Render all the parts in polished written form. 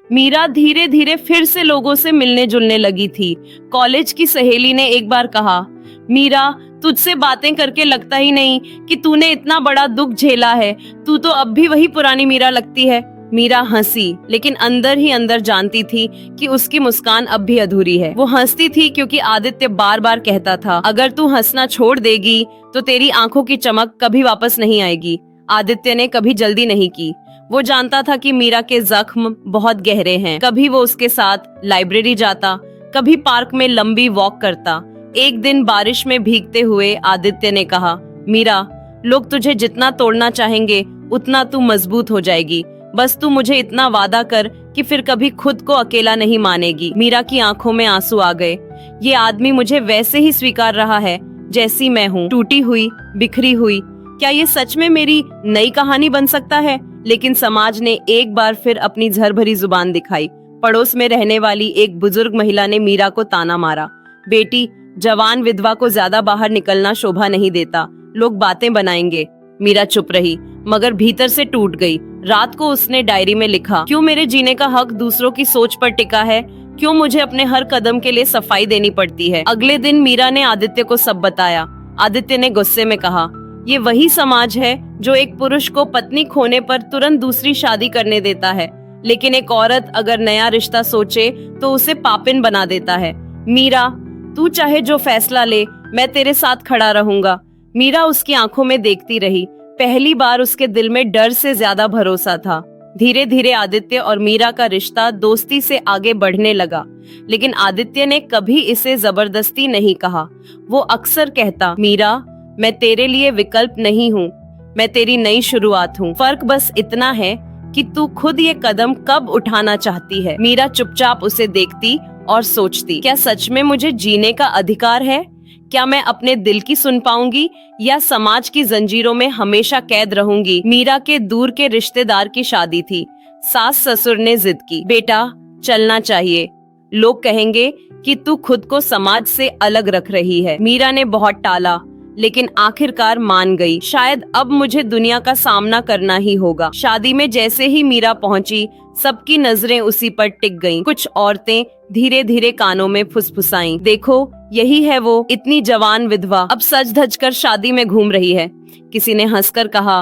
मीरा धीरे धीरे फिर से लोगों से मिलने जुलने लगी थी। कॉलेज की सहेली ने एक बार कहा, मीरा, तुझसे बातें करके लगता ही नहीं कि तूने इतना बड़ा दुख झेला है। तू तो अब भी वही पुरानी मीरा लगती है। मीरा हंसी, लेकिन अंदर ही अंदर जानती थी कि उसकी मुस्कान अब भी अधूरी है। वो हंसती थी क्योंकि आदित्य बार बार कहता था, अगर तू हंसना छोड़ देगी तो तेरी आंखों की चमक कभी वापस नहीं आएगी। आदित्य ने कभी जल्दी नहीं की। वो जानता था कि मीरा के जख्म बहुत गहरे हैं। कभी वो उसके साथ लाइब्रेरी जाता, कभी पार्क में लंबी वॉक करता। एक दिन बारिश में भीगते हुए आदित्य ने कहा, मीरा, लोग तुझे जितना तोड़ना चाहेंगे उतना तू मजबूत हो जाएगी। बस तू मुझे इतना वादा कर कि फिर कभी खुद को अकेला नहीं मानेगी। मीरा की आंखों में आंसू आ गए। ये आदमी मुझे वैसे ही स्वीकार रहा है जैसी मैं हूँ, टूटी हुई, बिखरी हुई। क्या ये सच में मेरी नई कहानी बन सकता है? लेकिन समाज ने एक बार फिर अपनी झर भरी जुबान दिखाई। पड़ोस में रहने वाली एक बुजुर्ग महिला ने मीरा को ताना मारा, बेटी, जवान विधवा को ज्यादा बाहर निकलना शोभा नहीं देता, लोग बातें बनाएंगे। मीरा चुप रही, मगर भीतर से टूट गई। रात को उसने डायरी में लिखा, क्यों मेरे जीने का हक दूसरों की सोच पर टिका है? क्यों मुझे अपने हर कदम के लिए सफाई देनी पड़ती है? अगले दिन मीरा ने आदित्य को सब बताया। आदित्य ने गुस्से में कहा, ये वही समाज है जो एक पुरुष को पत्नी खोने पर तुरंत दूसरी शादी करने देता है, लेकिन एक औरत अगर नया रिश्ता सोचे तो उसे पापिन बना देता है। मीरा, तू चाहे जो फैसला ले, मैं तेरे साथ खड़ा रहूंगा। मीरा उसकी आंखों में देखती रही। पहली बार उसके दिल में डर से ज्यादा भरोसा था। धीरे धीरे आदित्य और मीरा का रिश्ता दोस्ती से आगे बढ़ने लगा, लेकिन आदित्य ने कभी इसे जबरदस्ती नहीं कहा। वो अक्सर कहता, मीरा, मैं तेरे लिए विकल्प नहीं हूँ, मैं तेरी नई शुरुआत हूँ। फर्क बस इतना है कि तू खुद ये कदम कब उठाना चाहती है। मीरा चुपचाप उसे देखती और सोचती, क्या सच में मुझे जीने का अधिकार है? क्या मैं अपने दिल की सुन पाऊंगी या समाज की जंजीरों में हमेशा कैद रहूंगी? मीरा के दूर के रिश्तेदार की शादी थी। सास ससुर ने जिद की, बेटा, चलना चाहिए, लोग कहेंगे कि तू खुद को समाज से अलग रख रही है। मीरा ने बहुत टाला, लेकिन आखिरकार मान गई। शायद अब मुझे दुनिया का सामना करना ही होगा। शादी में जैसे ही मीरा पहुंची, सबकी नजरें उसी पर टिक गईं। कुछ औरतें धीरे धीरे कानों में फुसफुसाईं, देखो, यही है वो इतनी जवान विधवा, अब सज धज कर शादी में घूम रही है। किसी ने हंसकर कहा,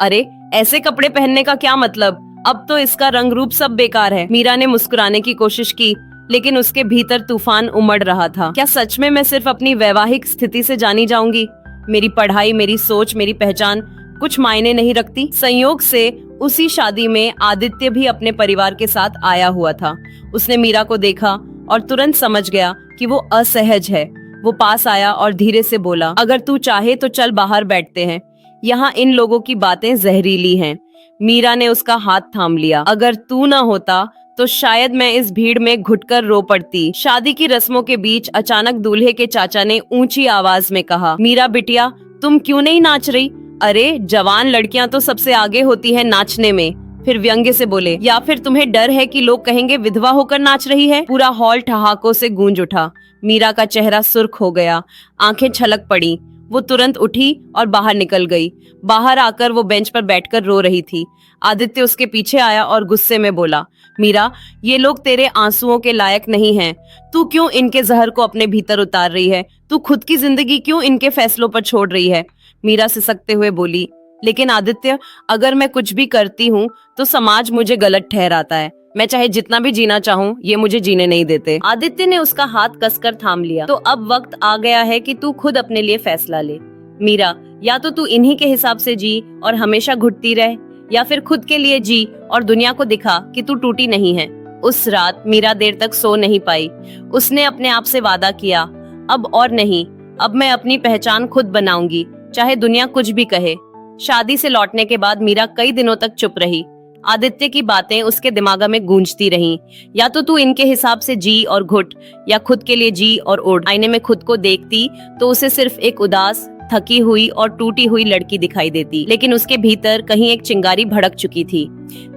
अरे, ऐसे कपड़े पहनने का क्या मतलब? अब तो इसका रंग रूप सब बेकार है। मीरा ने मुस्कुराने की कोशिश की, लेकिन उसके भीतर तूफान उमड़ रहा था। क्या सच में मैं सिर्फ अपनी वैवाहिक स्थिति से जानी जाऊंगी? मेरी पढ़ाई, मेरी सोच, मेरी पहचान कुछ मायने नहीं रखती? संयोग से उसी शादी में आदित्य भी अपने परिवार के साथ आया हुआ था। उसने मीरा को देखा और तुरंत समझ गया कि वो असहज है। वो पास आया और धीरे से बोला, अगर तू चाहे तो चल बाहर बैठते हैं, यहाँ इन लोगों की बातें जहरीली हैं। मीरा ने उसका हाथ थाम लिया, अगर तू ना होता तो शायद मैं इस भीड़ में घुटकर रो पड़ती। शादी की रस्मों के बीच अचानक दूल्हे के चाचा ने ऊंची आवाज में कहा, मीरा बिटिया, तुम क्यों नहीं नाच रही? अरे, जवान लड़कियां तो सबसे आगे होती है नाचने में। फिर व्यंग्य से बोले, या फिर तुम्हें डर है कि लोग कहेंगे विधवा होकर नाच रही है? पूरा हॉल ठहाकों से गूंज उठा। मीरा का चेहरा सुर्ख हो गया, आंखें छलक पड़ी। वो तुरंत उठी और बाहर निकल गई। बाहर आकर वो बेंच पर बैठकर रो रही थी। आदित्य उसके पीछे आया और गुस्से में बोला, मीरा, ये लोग तेरे आंसुओं के लायक नहीं हैं। तू क्यों इनके जहर को अपने भीतर उतार रही है? तू खुद की जिंदगी क्यों इनके फैसलों पर छोड़ रही है? मीरा सिसकते हुए बोली, लेकिन आदित्य, अगर मैं कुछ भी करती हूँ तो समाज मुझे गलत ठहराता है। मैं चाहे जितना भी जीना चाहूँ, ये मुझे जीने नहीं देते। आदित्य ने उसका हाथ कसकर थाम लिया। तो अब वक्त आ गया है कि तू खुद अपने लिए फैसला ले। मीरा, या तो तू इन्हीं के हिसाब से जी और हमेशा घुटती रहे, या फिर खुद के लिए जी और दुनिया को दिखा कि तू टूटी नहीं है। उस रात मीरा देर तक सो नहीं पाई। उसने अपने आप से वादा किया, अब और नहीं, अब मैं अपनी पहचान खुद बनाऊंगी, चाहे दुनिया कुछ भी कहे। शादी से लौटने के बाद मीरा कई दिनों तक चुप रही। आदित्य की बातें उसके दिमाग में गूंजती रहीं। या तो तू इनके हिसाब से जी और घुट, या खुद के लिए जी और ओढ़। आईने में खुद को देखती तो उसे सिर्फ एक उदास, थकी हुई और टूटी हुई लड़की दिखाई देती, लेकिन उसके भीतर कहीं एक चिंगारी भड़क चुकी थी।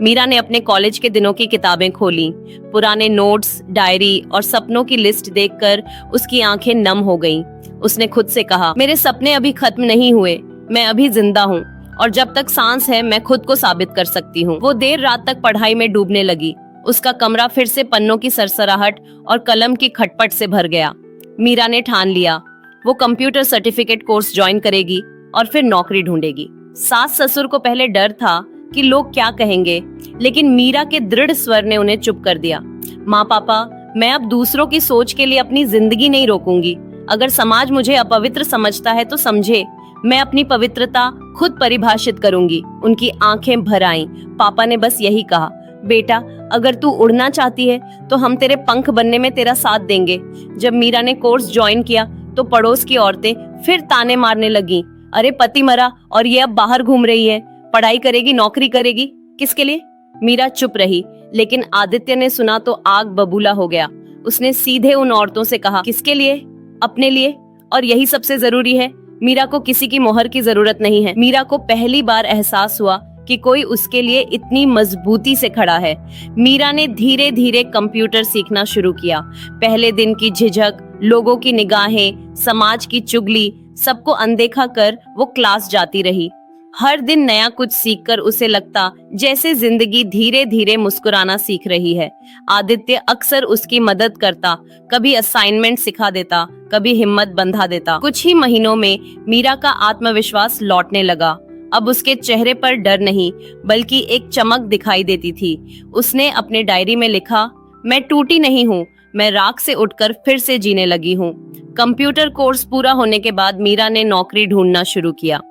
मीरा ने अपने कॉलेज के दिनों की किताबें खोली। पुराने नोट्स, डायरी और सपनों की लिस्ट देखकर उसकी आंखें नम हो गईं। उसने खुद से कहा, मेरे सपने अभी खत्म नहीं हुए, मैं अभी जिंदा हूँ और जब तक सांस है मैं खुद को साबित कर सकती हूँ। वो देर रात तक पढ़ाई में डूबने लगी। उसका कमरा फिर से पन्नों की सरसराहट और कलम की खटपट से भर गया। मीरा ने ठान लिया वो कंप्यूटर सर्टिफिकेट कोर्स ज्वाइन करेगी और फिर नौकरी ढूंढेगी। सास ससुर को पहले डर था कि लोग क्या कहेंगे, लेकिन मीरा के दृढ़ स्वर ने उन्हें चुप कर दिया। माँ पापा, मैं अब दूसरों की सोच के लिए अपनी जिंदगी नहीं रोकूंगी। अगर समाज मुझे अपवित्र समझता है तो समझे, मैं अपनी पवित्रता खुद परिभाषित करूंगी। उनकी आंखें भर आईं। पापा ने बस यही कहा, बेटा अगर तू उड़ना चाहती है तो हम तेरे पंख बनने में तेरा साथ देंगे। जब मीरा ने कोर्स ज्वाइन किया तो पड़ोस की औरतें फिर ताने मारने लगी, अरे पति मरा और ये अब बाहर घूम रही है, पढ़ाई करेगी नौकरी करेगी, किसके लिए? मीरा चुप रही, लेकिन आदित्य ने सुना तो आग बबूला हो गया। उसने सीधे उन औरतों से कहा, किसके लिए? अपने लिए, और यही सबसे जरूरी है। मीरा को किसी की मोहर की जरूरत नहीं है। मीरा को पहली बार एहसास हुआ कि कोई उसके लिए इतनी मजबूती से खड़ा है। मीरा ने धीरे धीरे कंप्यूटर सीखना शुरू किया। पहले दिन की झिझक, लोगों की निगाहें, समाज की चुगली, सबको अनदेखा कर वो क्लास जाती रही। हर दिन नया कुछ सीखकर उसे लगता जैसे जिंदगी धीरे धीरे मुस्कुराना सीख रही है। आदित्य अक्सर उसकी मदद करता, कभी असाइनमेंट सिखा देता, कभी हिम्मत बंधा देता। कुछ ही महीनों में मीरा का आत्मविश्वास लौटने लगा। अब उसके चेहरे पर डर नहीं, बल्कि एक चमक दिखाई देती थी। उसने अपने डायरी में लिखा, मैं टूटी नहीं हूँ, मैं राख से उठकर फिर से जीने लगी हूँ। कंप्यूटर कोर्स पूरा होने के बाद मीरा ने नौकरी ढूंढना शुरू किया।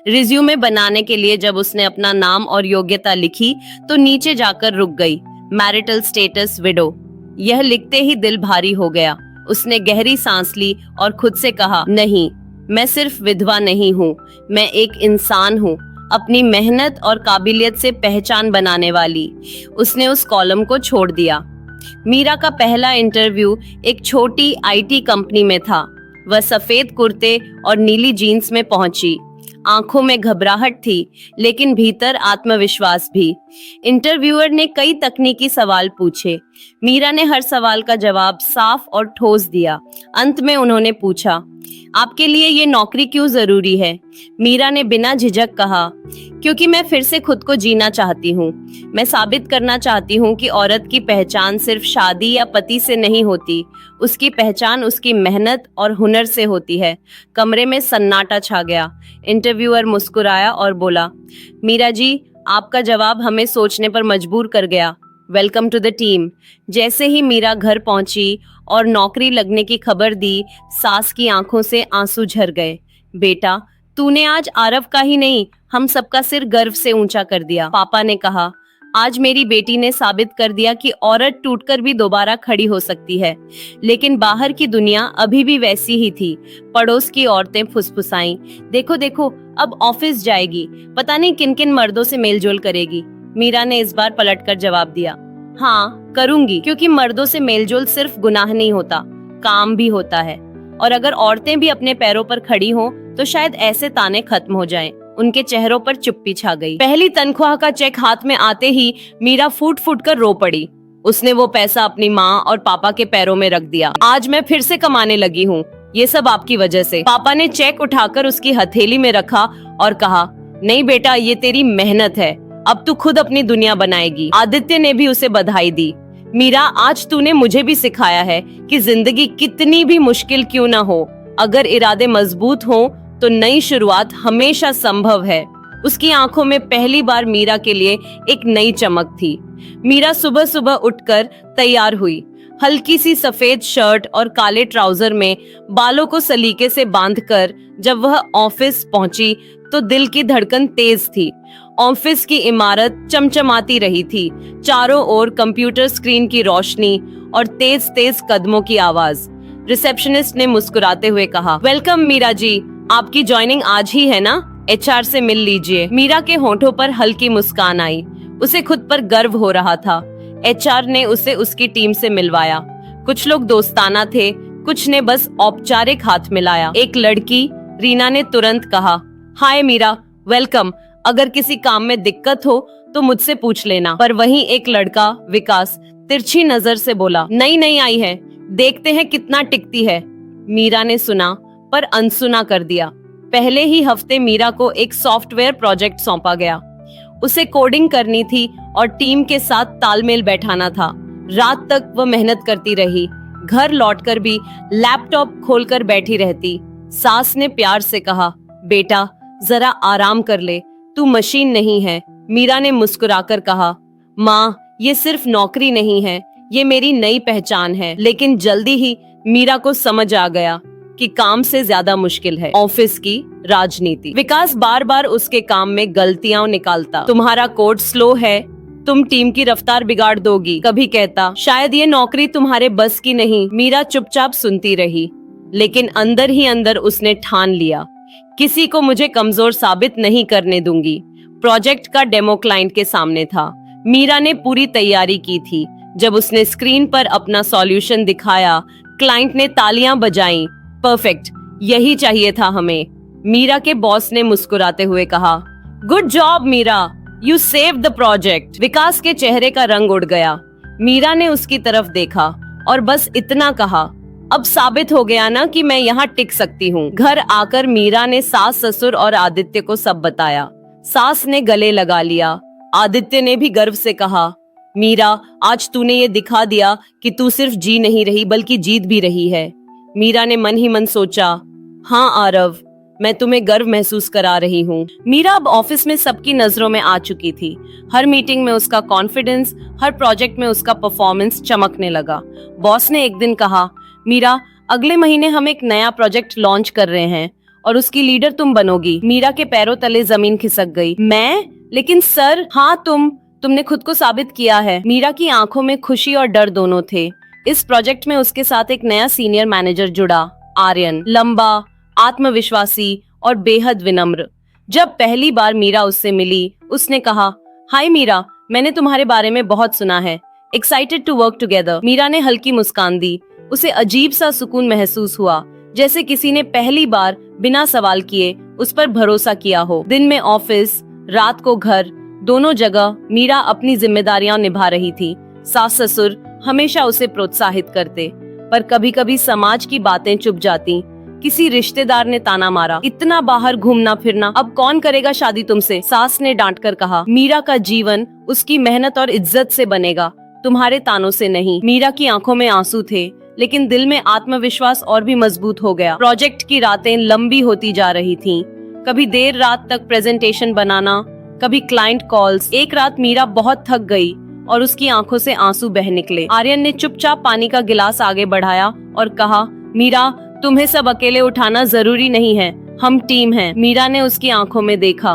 रिज्यूमे बनाने के लिए जब उसने अपना नाम और योग्यता लिखी तो नीचे जाकर रुक गई, मैरिटल स्टेटस विडो। यह लिखते ही दिल भारी हो गया। उसने गहरी सांस ली और खुद से कहा, नहीं, मैं सिर्फ विधवा नहीं हूँ, मैं एक इंसान हूँ, अपनी मेहनत और काबिलियत से पहचान बनाने वाली। उसने उस कॉलम को छोड़ दिया। मीरा का पहला इंटरव्यू एक छोटी आईटी कंपनी में था। वह सफेद कुर्ते और नीली जीन्स में पहुंची। आंखों में घबराहट थी, लेकिन भीतर आत्मविश्वास भी। इंटरव्यूअर ने कई तकनीकी सवाल पूछे। मीरा ने हर सवाल का जवाब साफ और ठोस दिया। अंत में उन्होंने पूछा, आपके लिए ये नौकरी क्यों जरूरी है? मीरा ने बिना झिझक कहा, क्योंकि मैं फिर से खुद को जीना चाहती हूँ। मैं साबित करना चाहती हूँ कि औरत की पहचान सिर्फ शादी या पति से नहीं होती, उसकी पहचान उसकी मेहनत और हुनर से होती है। कमरे में सन्नाटा छा गया। इंटरव्यूअर मुस्कुराया और बोला, मीरा जी, आपका जवाब हमें सोचने पर मजबूर कर गया। Welcome to the team. जैसे ही मीरा घर पहुंची और नौकरी लगने की खबर दी, सास की आंखों से आंसू झर गए। बेटा, तूने आज आरव का ही नहीं, हम सबका सिर गर्व से ऊंचा कर दिया। पापा ने कहा, आज मेरी बेटी ने साबित कर दिया कि औरत टूटकर भी दोबारा खड़ी हो सकती है। लेकिन बाहर की दुनिया अभी भी वैसी ही थी। पड़ोस की औरतें फुसफुसाईं, देखो देखो, अब ऑफिस जाएगी, पता नहीं किन किन मर्दों से मेलजोल करेगी। मीरा ने इस बार पलटकर जवाब दिया, हाँ करूंगी, क्योंकि मर्दों से मेलजोल सिर्फ गुनाह नहीं होता, काम भी होता है। और अगर औरतें भी अपने पैरों पर खड़ी हों तो शायद ऐसे ताने खत्म हो जाएं। उनके चेहरों पर चुप्पी छा गई। पहली तनख्वाह का चेक हाथ में आते ही मीरा फूट फूट कर रो पड़ी। उसने वो पैसा अपनी माँ और पापा के पैरों में रख दिया। आज मैं फिर से कमाने लगी हूँ, ये सब आपकी वजह से। पापा ने चेक उठाकर उसकी हथेली में रखा और कहा, नहीं बेटा, ये तेरी मेहनत है, अब तू खुद अपनी दुनिया बनाएगी। आदित्य ने भी उसे बधाई दी। मीरा, आज तूने मुझे भी सिखाया है कि जिंदगी कितनी भी मुश्किल क्यों ना हो, अगर इरादे मजबूत हों तो नई शुरुआत हमेशा संभव है। उसकी आंखों में पहली बार मीरा के लिए एक नई चमक थी। मीरा सुबह सुबह उठकर तैयार हुई। हल्की सी सफेद शर्ट और काले ट्राउजर में बालों को सलीके से बांधकर जब वह ऑफिस पहुंची तो दिल की धड़कन तेज थी। ऑफिस की इमारत चमचमाती रही थी। चारों ओर कंप्यूटर स्क्रीन की रोशनी और तेज तेज कदमों की आवाज। रिसेप्शनिस्ट ने मुस्कुराते हुए कहा, वेलकम मीरा जी, आपकी ज्वाइनिंग आज ही है ना? एचआर से मिल लीजिए। मीरा के होंठों पर हल्की मुस्कान आई। उसे खुद पर गर्व हो रहा था। एचआर ने उसे उसकी टीम से मिलवाया। कुछ लोग दोस्ताना थे, कुछ ने बस औपचारिक हाथ मिलाया। एक लड़की रीना ने तुरंत कहा, हाय मीरा, वेलकम, अगर किसी काम में दिक्कत हो तो मुझसे पूछ लेना। पर वहीं एक लड़का विकास तिरछी नजर से बोला, नई आई है, देखते हैं कितना टिकती है। मीरा ने सुना पर अनसुना कर दिया। पहले ही हफ्ते मीरा को एक सॉफ्टवेयर प्रोजेक्ट सौंपा गया। उसे कोडिंग करनी थी और टीम के साथ तालमेल बैठाना था। रात तक वह मेहनत करती रही। घर लौटकर भी लैपटॉप खोलकर बैठी रहती। सास ने प्यार से कहा, बेटा जरा आराम कर ले, तू मशीन नहीं है। मीरा ने मुस्कुराकर कहा, माँ ये सिर्फ नौकरी नहीं है, ये मेरी नई पहचान है। लेकिन जल्दी ही मीरा को समझ आ गया कि काम से ज्यादा मुश्किल है ऑफिस की राजनीति। विकास बार बार उसके काम में गलतियां निकालता। तुम्हारा कोड स्लो है, तुम टीम की रफ्तार बिगाड़ दोगी। कभी कहता, शायद ये नौकरी तुम्हारे बस की नहीं। मीरा चुपचाप सुनती रही, लेकिन अंदर ही अंदर उसने ठान लिया, किसी को मुझे कमजोर साबित नहीं करने दूंगी। प्रोजेक्ट का डेमो क्लाइंट के सामने था। मीरा ने पूरी तैयारी की थी। जब उसने स्क्रीन पर अपना सॉल्यूशन दिखाया, क्लाइंट ने तालियां बजाईं। परफेक्ट, यही चाहिए था हमें। मीरा के बॉस ने मुस्कुराते हुए कहा, good job Meera, you save the project. Vikas के चेहरे का रंग उड़ गया। मीरा ने उसकी तरफ देखा और बस इतना कहा, अब साबित हो गया ना कि मैं यहाँ टिक सकती हूँ। घर आकर मीरा ने सास ससुर और आदित्य को सब बताया। सास ने गले लगा लिया। आदित्य ने भी गर्व से कहा, मीरा आज तूने ये दिखा दिया कि तू सिर्फ जी नहीं रही बल्कि जीत भी रही है। मीरा ने मन ही मन सोचा, हाँ आरव, मैं तुम्हें गर्व महसूस करा रही हूँ। मीरा अब ऑफिस में सबकी नजरों में आ चुकी थी। हर मीटिंग में उसका कॉन्फिडेंस, हर प्रोजेक्ट में उसका परफॉर्मेंस चमकने लगा। बॉस ने एक दिन कहा, मीरा अगले महीने हम एक नया प्रोजेक्ट लॉन्च कर रहे हैं और उसकी लीडर तुम बनोगी। मीरा के पैरों तले जमीन खिसक गई। मैं? लेकिन सर। हाँ तुमने खुद को साबित किया है। मीरा की आंखों में खुशी और डर दोनों थे। इस प्रोजेक्ट में उसके साथ एक नया सीनियर मैनेजर जुड़ा, आर्यन। लंबा, आत्मविश्वासी और बेहद विनम्र। जब पहली बार मीरा उससे मिली, उसने कहा, हाय मीरा, मैंने तुम्हारे बारे में बहुत सुना है। Excited to work together. Meera ने हल्की मुस्कान दी। उसे अजीब सा सुकून महसूस हुआ, जैसे किसी ने पहली बार बिना सवाल किए उस पर भरोसा किया हो। दिन में ऑफिस, रात को घर, दोनों जगह मीरा अपनी जिम्मेदारियां निभा रही थी। सास ससुर हमेशा उसे प्रोत्साहित करते, पर कभी कभी समाज की बातें चुप जाती। किसी रिश्तेदार ने ताना मारा, इतना बाहर घूमना फिरना, अब कौन करेगा शादी तुमसे। सास ने डांट कर कहा, मीरा का जीवन उसकी मेहनत और इज्जत से बनेगा, तुम्हारे तानों से नहीं। मीरा की आंखों में आंसू थे, लेकिन दिल में आत्मविश्वास और भी मजबूत हो गया। प्रोजेक्ट की रातें लंबी होती जा रही थीं। कभी देर रात तक प्रेजेंटेशन बनाना, कभी क्लाइंट कॉल्स। एक रात मीरा बहुत थक गई और उसकी आंखों से आंसू बह निकले। आर्यन ने चुपचाप पानी का गिलास आगे बढ़ाया और कहा, मीरा तुम्हें सब अकेले उठाना जरूरी नहीं है, हम टीम हैं। मीरा ने उसकी आंखों में देखा।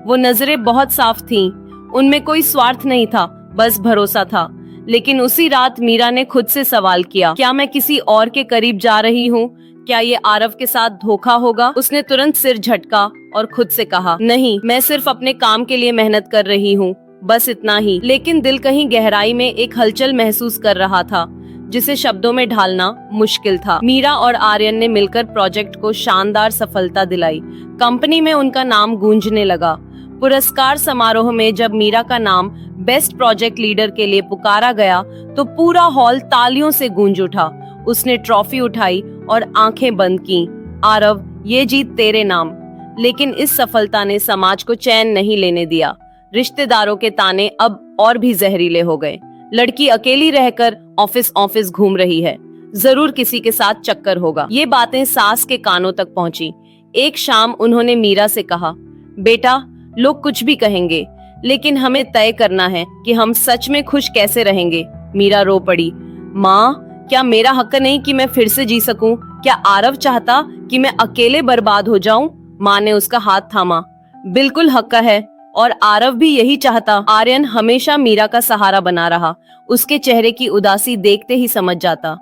वो नजरें बहुत साफ थीं, उनमें कोई स्वार्थ नहीं था, बस भरोसा था। लेकिन उसी रात मीरा ने खुद से सवाल किया, क्या मैं किसी और के करीब जा रही हूँ? क्या ये आरव के साथ धोखा होगा? उसने तुरंत सिर झटका और खुद से कहा, नहीं, मैं सिर्फ अपने काम के लिए मेहनत कर रही हूँ, बस इतना ही। लेकिन दिल कहीं गहराई में एक हलचल महसूस कर रहा था, जिसे शब्दों में ढालना मुश्किल था। मीरा और आर्यन ने मिलकर प्रोजेक्ट को शानदार सफलता दिलाई। कंपनी में उनका नाम गूंजने लगा। पुरस्कार समारोह में जब मीरा का नाम बेस्ट प्रोजेक्ट लीडर के लिए पुकारा गया, तो पूरा हॉल तालियों से गूंज उठा। उसने ट्रॉफी उठाई और आंखें बंद की। आरव, ये जीत तेरे नाम। लेकिन इस सफलता ने समाज को चैन नहीं लेने दिया। रिश्तेदारों के ताने अब और भी जहरीले हो गए। लड़की अकेली रहकर ऑफिस घूम रही है, जरूर किसी के साथ चक्कर होगा। ये बातें सास के कानों तक पहुंची। एक शाम उन्होंने मीरा से कहा, बेटा लोग कुछ भी कहेंगे, लेकिन हमें तय करना है कि हम सच में खुश कैसे रहेंगे। मीरा रो पड़ी। माँ, क्या मेरा हक नहीं कि मैं फिर से जी सकूं? क्या आरव चाहता कि मैं अकेले बर्बाद हो जाऊं? माँ ने उसका हाथ थामा। बिल्कुल हक है, और आरव भी यही चाहता। आर्यन हमेशा मीरा का सहारा बना रहा। उसके चेहरे की उदासी देखते ही समझ जाता।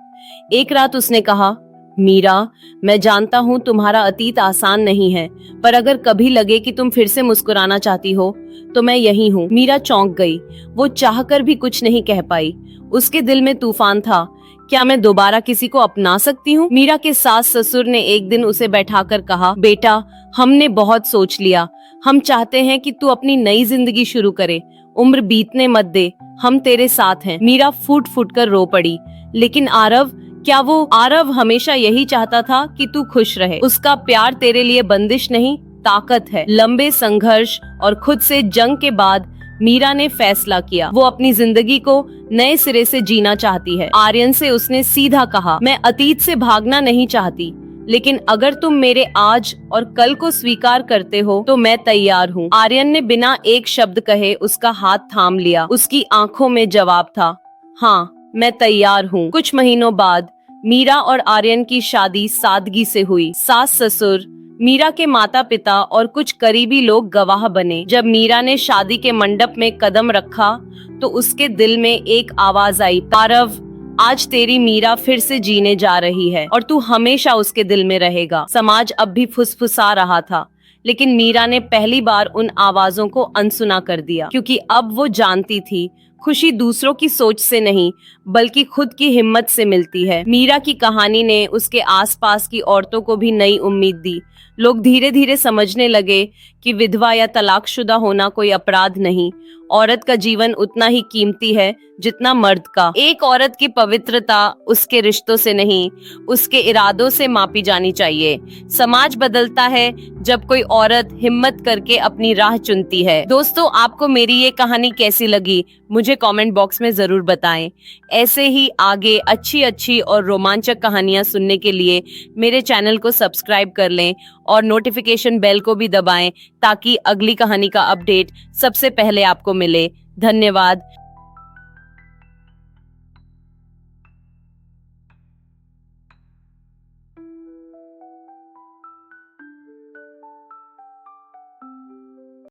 एक रात उसने कहा, मीरा, मैं जानता हूँ तुम्हारा अतीत आसान नहीं है, पर अगर कभी लगे कि तुम फिर से मुस्कुराना चाहती हो तो मैं यही हूँ। मीरा चौंक गई। वो चाहकर भी कुछ नहीं कह पाई। उसके दिल में तूफान था। क्या मैं दोबारा किसी को अपना सकती हूँ? मीरा के सास ससुर ने एक दिन उसे बैठाकर कहा, बेटा, हमने बहुत सोच लिया। हम चाहते हैं कि तू अपनी नई जिंदगी शुरू करे। उम्र बीतने मत दे, हम तेरे साथ हैं। मीरा फूट फूट कर रो पड़ी। लेकिन आरव, आरव हमेशा यही चाहता था कि तू खुश रहे। उसका प्यार तेरे लिए बंदिश नहीं, ताकत है। लंबे संघर्ष और खुद से जंग के बाद मीरा ने फैसला किया, वो अपनी जिंदगी को नए सिरे से जीना चाहती है। आर्यन से उसने सीधा कहा, मैं अतीत से भागना नहीं चाहती, लेकिन अगर तुम मेरे आज और कल को स्वीकार करते हो तो मैं तैयार हूँ। आर्यन ने बिना एक शब्द कहे उसका हाथ थाम लिया। उसकी आंखों में जवाब था, हाँ मैं तैयार हूँ। कुछ महीनों बाद मीरा और आर्यन की शादी सादगी से हुई। सास ससुर, मीरा के माता पिता और कुछ करीबी लोग गवाह बने। जब मीरा ने शादी के मंडप में कदम रखा तो उसके दिल में एक आवाज आई, पारव, आज तेरी मीरा फिर से जीने जा रही है और तू हमेशा उसके दिल में रहेगा। समाज अब भी फुसफुसा रहा था, लेकिन मीरा ने पहली बार उन आवाजों को अनसुना कर दिया, क्योंकि अब वो जानती थी खुशी दूसरों की सोच से नहीं बल्कि खुद की हिम्मत से मिलती है। मीरा की कहानी ने उसके आसपास की औरतों को भी नई उम्मीद दी। लोग धीरे धीरे समझने लगे कि विधवा या तलाकशुदा होना कोई अपराध नहीं, औरत का जीवन उतना ही कीमती है जितना मर्द का। एक औरत की पवित्रता उसके रिश्तों से नहीं, उसके इरादों से मापी जानी चाहिए। समाज बदलता है जब कोई औरत हिम्मत करके अपनी राह चुनती है। दोस्तों, आपको मेरी ये कहानी कैसी लगी मुझे कमेंट बॉक्स में जरूर बताएं। ऐसे ही आगे अच्छी अच्छी और रोमांचक कहानियां सुनने के लिए मेरे चैनल को सब्सक्राइब कर लें और नोटिफिकेशन बेल को भी दबाएं ताकि अगली कहानी का अपडेट सबसे पहले आपको मिले। धन्यवाद।